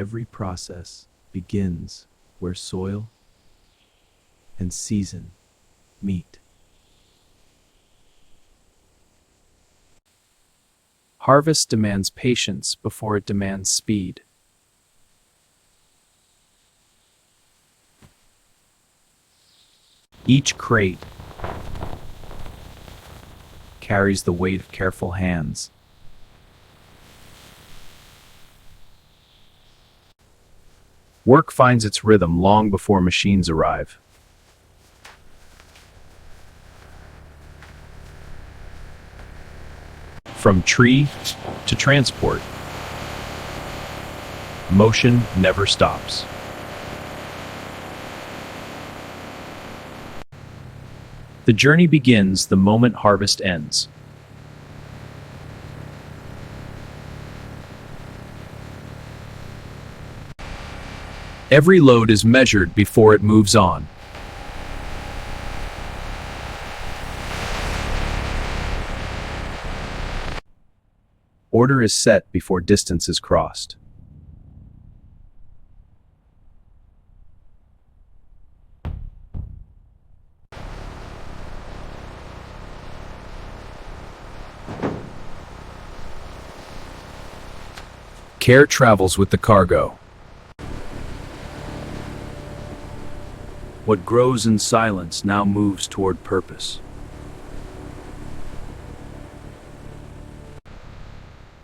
Every process begins where soil and season meet. Harvest demands patience before it demands speed. Each crate carries the weight of careful hands. Work finds its rhythm long before machines arrive. From tree to transport, motion never stops. The journey begins the moment harvest ends. Every load is measured before it moves on. Order is set before distance is crossed. Care travels with the cargo. What grows in silence now moves toward purpose.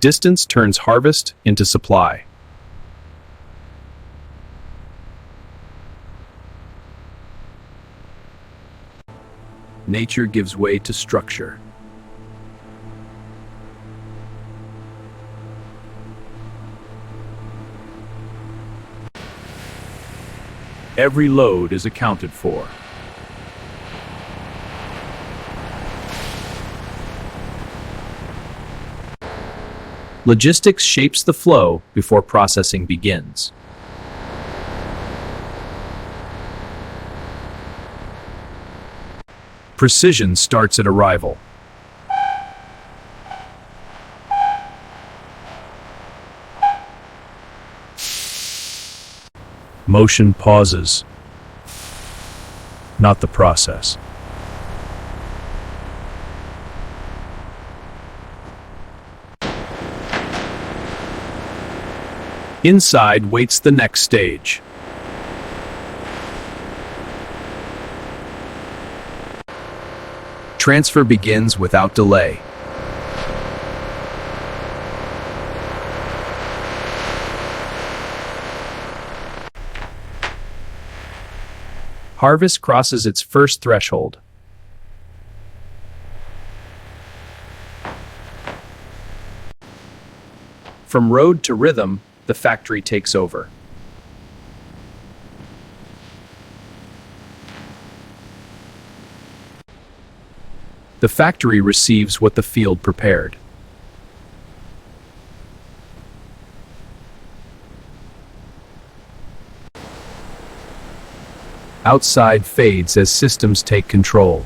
Distance turns harvest into supply. Nature gives way to structure. Every load is accounted for. Logistics shapes the flow before processing begins. Precision starts at arrival. Motion pauses, not the process. Inside waits the next stage. Transfer begins without delay. Harvest crosses its first threshold. From road to rhythm, the factory takes over. The factory receives what the field prepared. Outside fades as systems take control.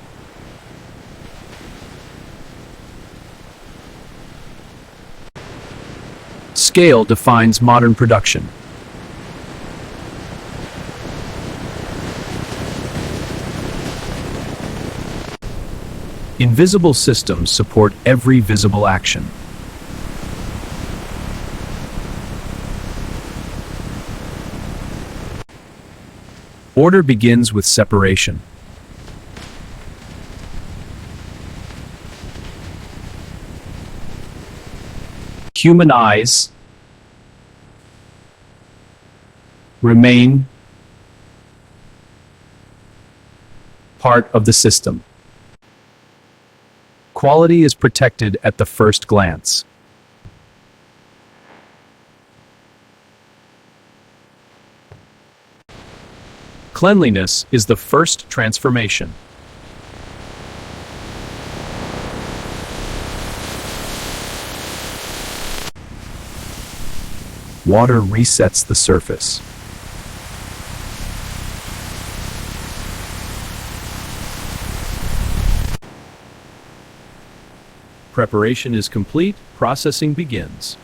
Scale defines modern production. Invisible systems support every visible action. Order begins with separation. Human eyes remain part of the system. Quality is protected at the first glance. Cleanliness is the first transformation. Water resets the surface. Preparation is complete, processing begins.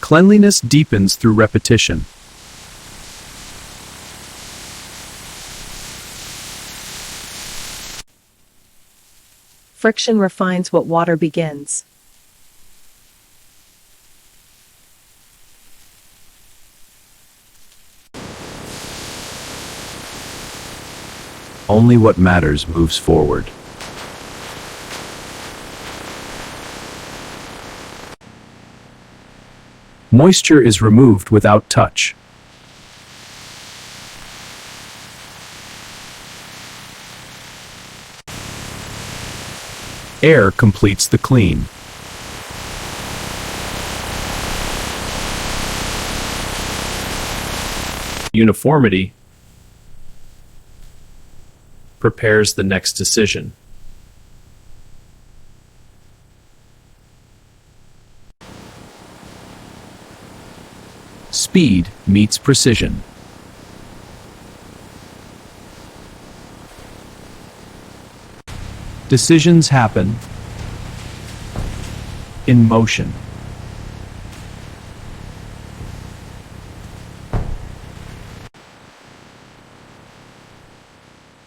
Cleanliness deepens through repetition. Friction refines what water begins. Only what matters moves forward. Moisture is removed without touch. Air completes the clean. Uniformity prepares the next decision. Speed meets precision. Decisions happen in motion.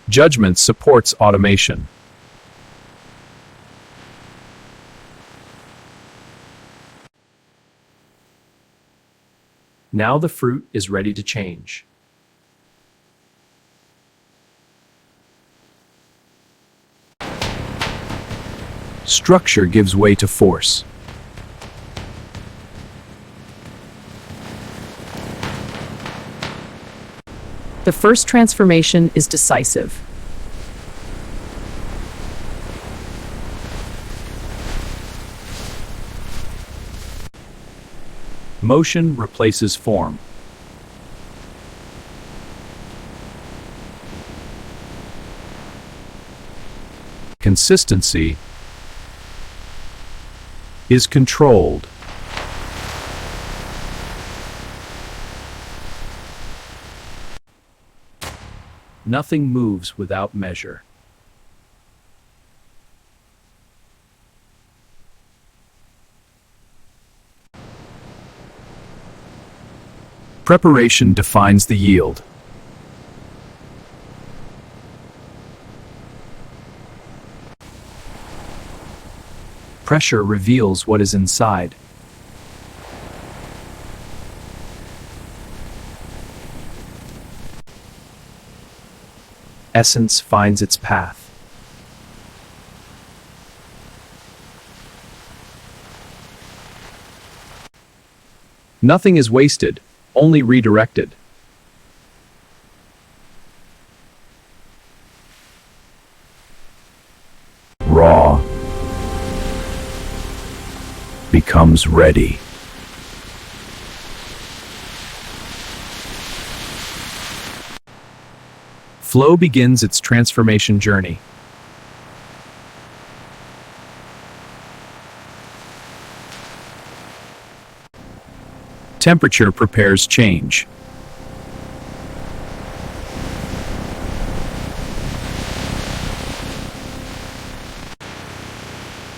Judgment supports automation. Now the fruit is ready to change. Structure gives way to force. The first transformation is decisive. Motion replaces form. Consistency is controlled. Nothing moves without measure. Preparation defines the yield. Pressure reveals what is inside. Essence finds its path. Nothing is wasted, only redirected. Raw becomes ready. Flow begins its transformation journey. Temperature prepares change.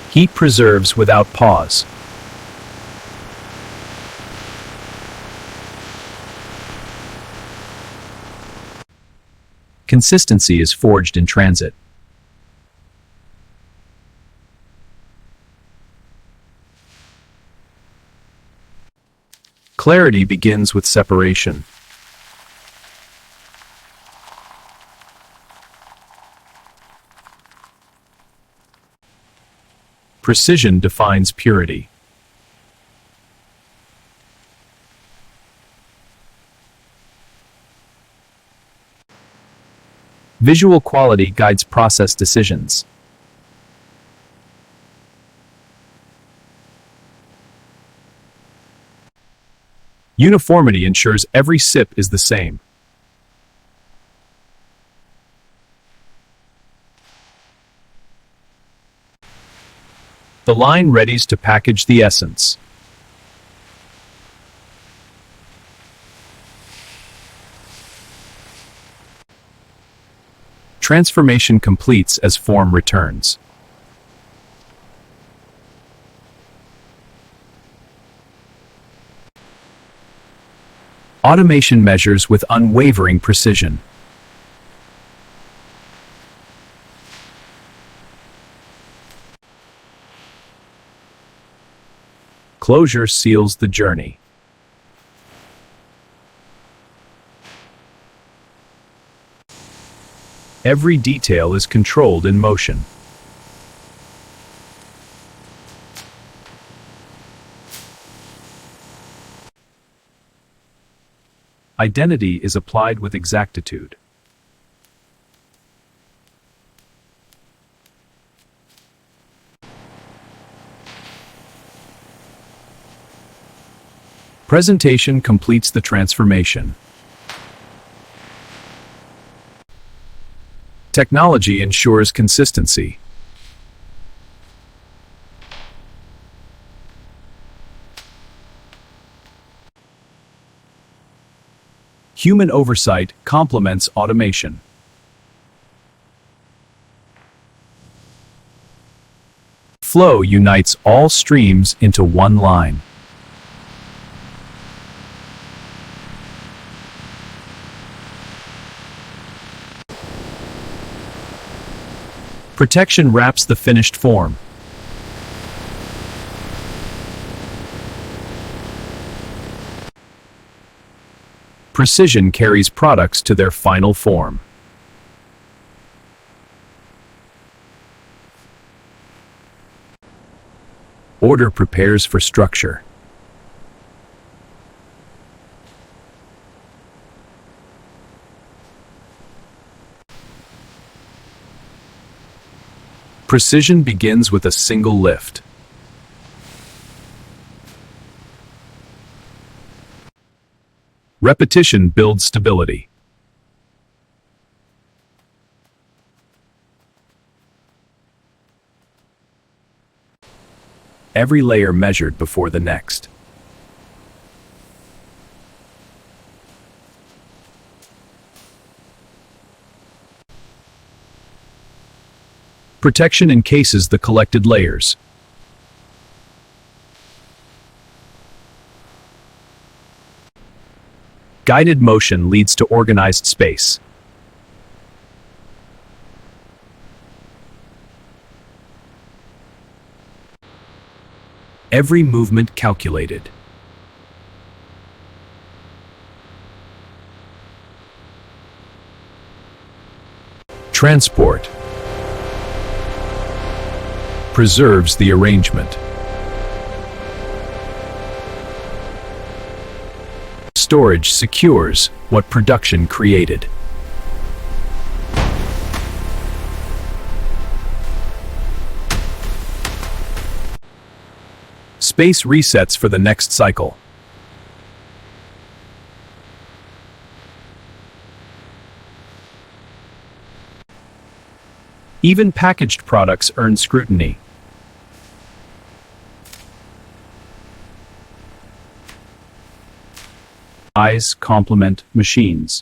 Heat preserves without pause. Consistency is forged in transit. Clarity begins with separation. Precision defines purity. Visual quality guides process decisions. Uniformity ensures every sip is the same. The line readies to package the essence. Transformation completes as form returns. Automation measures with unwavering precision. Closure seals the journey. Every detail is controlled in motion. Identity is applied with exactitude. Presentation completes the transformation. Technology ensures consistency. Human oversight complements automation. Flow unites all streams into one line. Protection wraps the finished form. Precision carries products to their final form. Order prepares for structure. Precision begins with a single lift. Repetition builds stability. Every layer measured before the next. Protection encases the collected layers. Guided motion leads to organized space. Every movement calculated. Transport preserves the arrangement. Storage secures what production created. Space resets for the next cycle. Even packaged products earn scrutiny. Eyes complement machines.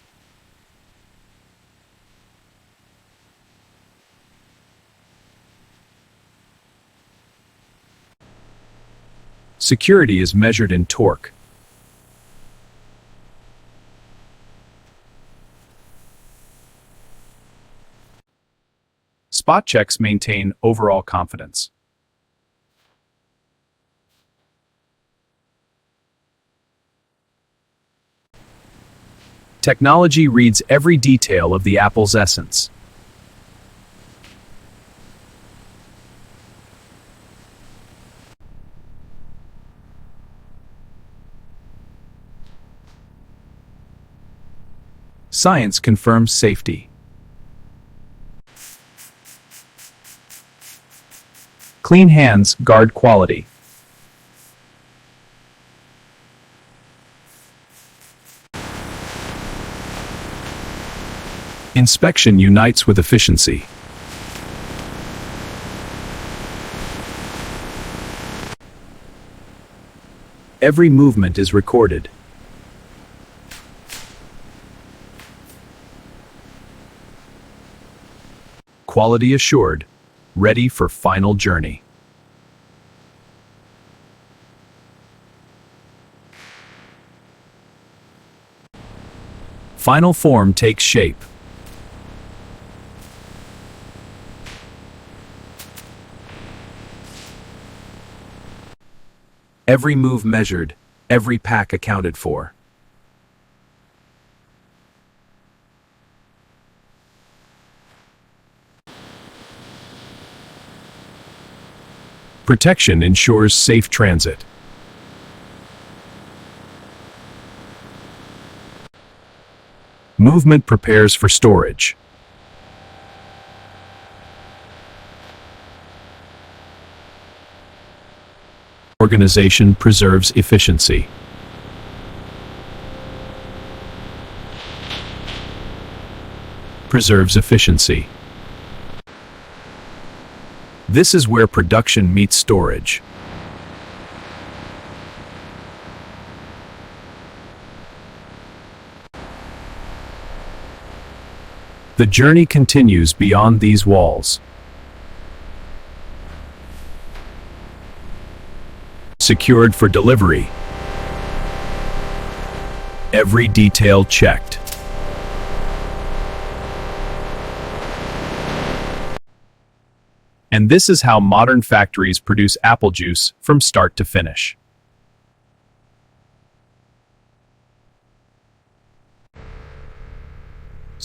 Security is measured in torque. Spot checks maintain overall confidence. Technology reads every detail of the apple's essence. Science confirms safety. Clean hands guard quality. Inspection unites with efficiency. Every movement is recorded. Quality assured, ready for final journey. Final form takes shape. Every move measured, every pack accounted for. Protection ensures safe transit. Movement prepares for storage. Organization preserves efficiency. Preserves efficiency. This is where production meets storage. The journey continues beyond these walls. Secured for delivery. Every detail checked. And this is how modern factories produce apple juice from start to finish.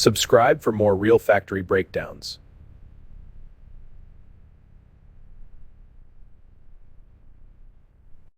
Subscribe for more real factory breakdowns.